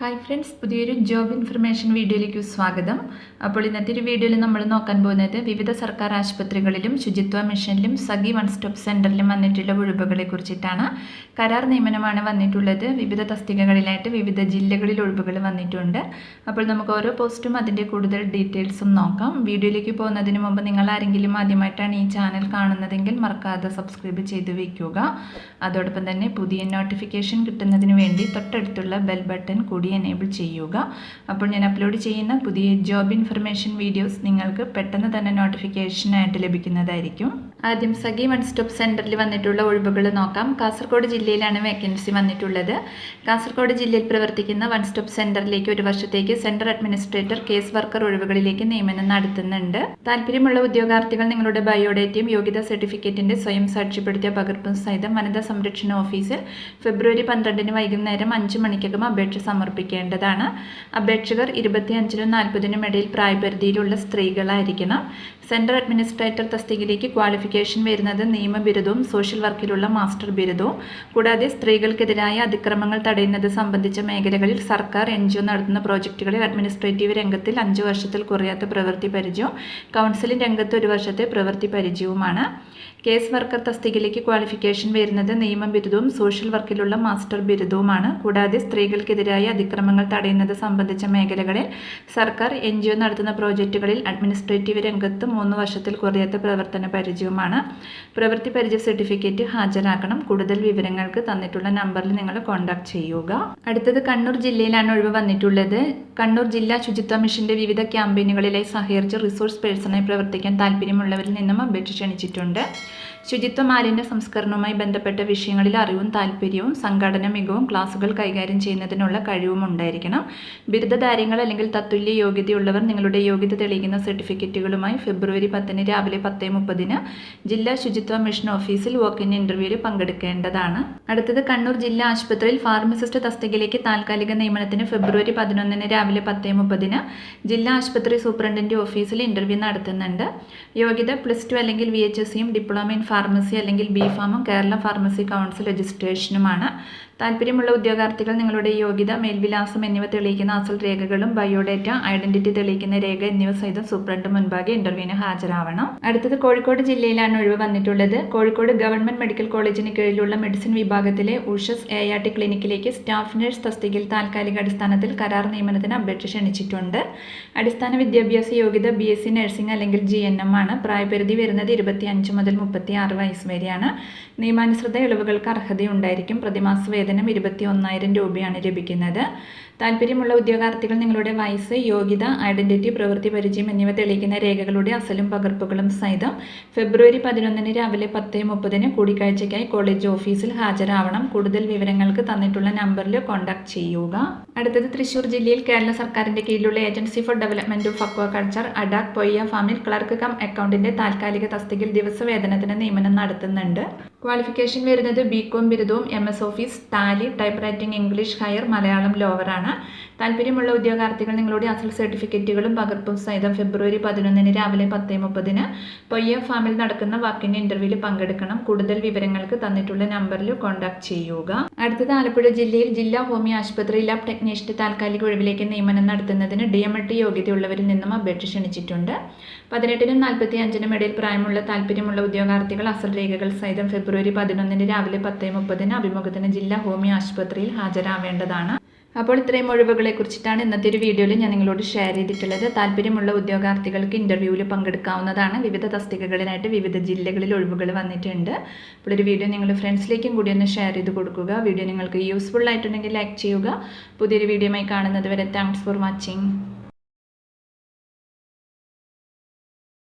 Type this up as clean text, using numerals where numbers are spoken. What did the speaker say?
Hi friends, പുതിയൊരു job information വീഡിയോയിലേക്ക് സ്വാഗതം. അപ്പോൾ ഇന്നത്തെ ഒരു വീഡിയോയിൽ നമ്മൾ നോക്കാൻ പോകുന്നത് വിവിധ സർക്കാർ ആശുപത്രികളിലും ശുചിത്വ മിഷനിലും സഖി വൺ സ്റ്റോപ്പ് സെൻറ്ററിലും വന്നിട്ടുള്ള ഒഴിവുകളെ കുറിച്ചിട്ടാണ്. കരാർ നിയമനമാണ് വന്നിട്ടുള്ളത്. വിവിധ തസ്തികകളിലായിട്ട് വിവിധ ജില്ലകളിൽ ഒഴിവുകൾ വന്നിട്ടുണ്ട്. അപ്പോൾ നമുക്ക് ഓരോ പോസ്റ്റും അതിൻ്റെ കൂടുതൽ ഡീറ്റെയിൽസും നോക്കാം. വീഡിയോയിലേക്ക് പോകുന്നതിന് മുമ്പ് നിങ്ങൾ ആരെങ്കിലും ആദ്യമായിട്ടാണ് ഈ ചാനൽ കാണുന്നതെങ്കിൽ മറക്കാതെ സബ്സ്ക്രൈബ് ചെയ്ത് വയ്ക്കുക. അതോടൊപ്പം തന്നെ പുതിയ നോട്ടിഫിക്കേഷൻ കിട്ടുന്നതിന് വേണ്ടി തൊട്ടടുത്തുള്ള ബെൽ ബട്ടൺ കൂടി എനേബിൾ ചെയ്യുക. അപ്പോൾ ഞാൻ അപ്ലോഡ് ചെയ്യുന്ന പുതിയ ജോബ് ഇൻഫർമേഷൻ വീഡിയോസ് നിങ്ങൾക്ക് പെട്ടെന്ന് തന്നെ നോട്ടിഫിക്കേഷനായിട്ട് ലഭിക്കുന്നതായിരിക്കും. ആദ്യം സഖി വൺ സ്റ്റോപ്പ് സെൻറ്ററിൽ വന്നിട്ടുള്ള ഒഴിവുകൾ നോക്കാം. കാസർഗോഡ് ജില്ലയിലാണ് വേക്കൻസി വന്നിട്ടുള്ളത്. കാസർഗോഡ് ജില്ലയിൽ പ്രവർത്തിക്കുന്ന വൺ സ്റ്റോപ്പ് സെൻറ്ററിലേക്ക് ഒരു വർഷത്തേക്ക് സെൻറ്റർ അഡ്മിനിസ്ട്രേറ്റർ, കേസ് വർക്കർ ഒഴിവുകളിലേക്ക് നിയമനം നടത്തുന്നുണ്ട്. താല്പര്യമുള്ള ഉദ്യോഗാർത്ഥികൾ നിങ്ങളുടെ ബയോഡേറ്റയും യോഗ്യതാ സർട്ടിഫിക്കറ്റിൻ്റെ സ്വയം സാക്ഷ്യപ്പെടുത്തിയ പകർപ്പും സഹിതം വനിതാ സംരക്ഷണ ഓഫീസിൽ ഫെബ്രുവരി 12 വൈകുന്നേരം 5 മണിക്കകം അപേക്ഷ സമർപ്പിക്കേണ്ടതാണ്. അപേക്ഷകർ 25-നും 40-നും ഇടയിൽ പ്രായപരിധിയിലുള്ള സ്ത്രീകളായിരിക്കണം. സെൻട്രൽ അഡ്മിനിസ്ട്രേറ്റർ തസ്തികയിലേക്ക് ക്വാളിഫിക്കേഷൻ വരുന്നത് നിയമബിരുദവും സോഷ്യൽ വർക്കിലുള്ള മാസ്റ്റർ ബിരുദവും. കൂടാതെ സ്ത്രീകൾക്കെതിരായ അതിക്രമങ്ങൾ തടയുന്നത് സംബന്ധിച്ച മേഖലകളിൽ സർക്കാർ NGO നടത്തുന്ന പ്രോജക്റ്റുകളിൽ അഡ്മിനിസ്ട്രേറ്റീവ് രംഗത്തിൽ 5 വർഷത്തിൽ കുറയാത്ത പ്രവൃത്തി പരിചയവും കൗൺസിലിംഗ് രംഗത്ത് 1 വർഷത്തെ പ്രവൃത്തി പരിചയവുമാണ്. കേസ് വർക്കർ തസ്തികയിലേക്ക് ക്വാളിഫിക്കേഷൻ വരുന്നത് നിയമബിരുദവും സോഷ്യൽ വർക്കിലുള്ള മാസ്റ്റർ ബിരുദവുമാണ്. കൂടാതെ സ്ത്രീകൾക്കെതിരായ അതിക്രമങ്ങൾ തടയുന്നത് സംബന്ധിച്ച മേഖലകളിൽ സർക്കാർ NGO നടത്തുന്ന പ്രോജക്റ്റുകളിൽ അഡ്മിനിസ്ട്രേറ്റീവ് രംഗത്ത് 3 വർഷത്തിൽ കുറയാത്ത പ്രവർത്തന പരിചയവുമാണ്. പ്രവൃത്തി പരിചയ സർട്ടിഫിക്കറ്റ് ഹാജരാക്കണം. കൂടുതൽ വിവരങ്ങൾക്ക് തന്നിട്ടുള്ള നമ്പറിൽ നിങ്ങൾ കോൺടാക്ട് ചെയ്യുക. അടുത്തത് കണ്ണൂർ ജില്ലയിലാണ് ഒഴിവ് വന്നിട്ടുള്ളത്. കണ്ണൂർ ജില്ലാ ശുചിത്വ മിഷന്റെ വിവിധ ക്യാമ്പയിനുകളിലായി സഹകരിച്ച് റിസോഴ്സ് പേഴ്സണായി പ്രവർത്തിക്കാൻ താല്പര്യമുള്ളവരിൽ നിന്നും അപേക്ഷ ക്ഷണിച്ചിട്ടുണ്ട്. ശുചിത്വ മാലിന്യ സംസ്കരണവുമായി ബന്ധപ്പെട്ട വിഷയങ്ങളിൽ അറിവും താല്പര്യവും സംഘടന മികവും ക്ലാസുകൾ കൈകാര്യം ചെയ്യുന്നതിനുള്ള കഴിവും ഉണ്ടായിരിക്കണം. ബിരുദധാരികൾ അല്ലെങ്കിൽ തത്തുല്യ യോഗ്യതയുള്ളവർ നിങ്ങളുടെ യോഗ്യത തെളിയിക്കുന്ന സർട്ടിഫിക്കറ്റുകളുമായി ഫെബ്രുവരി 10 രാവിലെ 10:30 ജില്ലാ ശുചിത്വ മിഷൻ ഓഫീസിൽ വോക്ക് ഇൻ ഇന്റർവ്യൂവിൽ പങ്കെടുക്കേണ്ടതാണ്. അടുത്തത് കണ്ണൂർ ജില്ലാ ആശുപത്രിയിൽ ഫാർമസിസ്റ്റ് തസ്തികയിലേക്ക് താൽക്കാലിക നിയമനത്തിന് ഫെബ്രുവരി 11 രാവിലെ 10:30 ജില്ലാ ആശുപത്രി സൂപ്രണ്ടിന്റെ ഓഫീസിൽ ഇന്റർവ്യൂ നടത്തുന്നുണ്ട്. യോഗ്യത +2 അല്ലെങ്കിൽ VHSCയും ഡിപ്ലോമ ഇൻ ഫാർമസി അല്ലെങ്കിൽ B.Pharm കേരള ഫാർമസി കൗൺസിൽ രജിസ്ട്രേഷനുമാണ്. താല്പര്യമുള്ള ഉദ്യോഗാർത്ഥികൾ നിങ്ങളുടെ യോഗ്യത, മേൽവിലാസം എന്നിവ തെളിയിക്കുന്ന അസൽ രേഖകളും ബയോഡേറ്റ, ഐഡന്റിറ്റി തെളിയിക്കുന്ന രേഖ എന്നിവ സഹിതം സൂപ്രണ്ട് മുൻപാകെ ഇന്റർവ്യൂവിന് ഹാജരാവണം. അടുത്തത് കോഴിക്കോട് ജില്ലയിലാണ് ഒഴിവ് വന്നിട്ടുള്ളത്. കോഴിക്കോട് ഗവൺമെന്റ് മെഡിക്കൽ കോളേജിന് കീഴിലുള്ള മെഡിസിൻ വിഭാഗത്തിലെ ഉഷസ് ART ക്ലിനിക്കിലേക്ക് സ്റ്റാഫ് നഴ്സ് തസ്തികയിൽ താൽക്കാലിക അടിസ്ഥാനത്തിൽ കരാർ നിയമനത്തിന് അപേക്ഷ ക്ഷണിച്ചിട്ടുണ്ട്. അടിസ്ഥാന വിദ്യാഭ്യാസ യോഗ്യത BSc നഴ്സിംഗ് അല്ലെങ്കിൽ GNM ആണ്. പ്രായപരിധി വരുന്നത് 25 മുതൽ 36 വയസ്സ് വരെയാണ്. നിയമാനുസൃത ഇളവുകൾക്ക് അർഹതയുണ്ടായിരിക്കും. പ്രതിമാസ വേതനം 21,000 രൂപയാണ് ലഭിക്കുന്നത്. താല്പര്യമുള്ള ഉദ്യോഗാർത്ഥികൾ നിങ്ങളുടെ വയസ്സ്, യോഗ്യത, ഐഡന്റിറ്റി, പ്രവൃത്തി പരിചയം എന്നിവ തെളിയിക്കുന്ന രേഖകളുടെ അസലും പകർപ്പുകളും സഹിതം ഫെബ്രുവരി 11 രാവിലെ 10:30 കൂടിക്കാഴ്ചയ്ക്കായി കോളേജ് ഓഫീസിൽ ഹാജരാവണം. കൂടുതൽ വിവരങ്ങൾക്ക് തന്നിട്ടുള്ള നമ്പറിൽ കോൺടാക്ട് ചെയ്യുക. അടുത്തത് തൃശ്ശൂർ ജില്ലയിൽ കേരള സർക്കാരിന്റെ കീഴിലുള്ള agency for development of aquaculture ADAK Poyya ഫാമിൽ ക്ലർക്ക് കം അക്കൗണ്ടിന്റെ താൽക്കാലിക തസ്തികയിൽ ദിവസവേതനത്തിന് നിയമനം നടത്തുന്നുണ്ട്. ക്വാളിഫിക്കേഷൻ വരുന്നത് B.Com ബിരുദവും MS office, Tally, type writing, English higher, Malayalam ലോവറാണ്. താല്പര്യമുള്ള ഉദ്യോഗാർത്ഥികൾ നിങ്ങളുടെ അസൽ സർട്ടിഫിക്കറ്റുകളും പകർപ്പും സഹിതം ഫെബ്രുവരി 11 രാവിലെ 10:30 പൊയ്യ ഫാമിൽ നടക്കുന്ന വാക്കിൻ ഇന്റർവ്യൂവിൽ പങ്കെടുക്കണം. കൂടുതൽ വിവരങ്ങൾക്ക് തന്നിട്ടുള്ള നമ്പറിൽ കോൺടാക്ട് ചെയ്യുക. അടുത്തത് ആലപ്പുഴ ജില്ലയിൽ ജില്ലാ ഹോമിയോ ആശുപത്രി ലാബ് ടെക്നീഷ്യന്റെ താൽക്കാലിക ഒഴിവിലേക്ക് നിയമനം നടത്തുന്നതിന് DMED യോഗ്യതയുള്ളവരിൽ നിന്നും അപേക്ഷ ക്ഷണിച്ചിട്ടുണ്ട്. 18-നും 45-നും ഇടയിൽ പ്രായമുള്ള താല്പര്യമുള്ള ഉദ്യോഗാർത്ഥികൾ അസൽ രേഖകൾ സഹിതം ഫെബ്രുവരി 11 രാവിലെ 10:30 അഭിമുഖത്തിന് ജില്ലാ ഹോമിയോ ആശുപത്രിയിൽ ഹാജരാവേണ്ടതാണ്. അപ്പോൾ ഇത്രയും ഒഴിവുകളെ കുറിച്ചിട്ടാണ് ഇന്നത്തെ ഒരു വീഡിയോയിൽ ഞാൻ നിങ്ങളോട് ഷെയർ ചെയ്തിട്ടുള്ളത്. താല്പര്യമുള്ള ഉദ്യോഗാർത്ഥികൾക്ക് ഇന്റർവ്യൂവിൽ പങ്കെടുക്കാവുന്നതാണ്. വിവിധ തസ്തികകളിലായിട്ട് വിവിധ ജില്ലകളിൽ ഒഴിവുകൾ വന്നിട്ടുണ്ട്. അപ്പോൾ ഒരു വീഡിയോ നിങ്ങൾ ഫ്രണ്ട്സിലേക്കും കൂടി ഒന്ന് ഷെയർ ചെയ്ത് കൊടുക്കുക. വീഡിയോ നിങ്ങൾക്ക് യൂസ്ഫുൾ ആയിട്ടുണ്ടെങ്കിൽ ലൈക്ക് ചെയ്യുക. പുതിയൊരു വീഡിയോയുമായി കാണുന്നത് വരെ താങ്ക്സ് ഫോർ വാച്ചിങ്.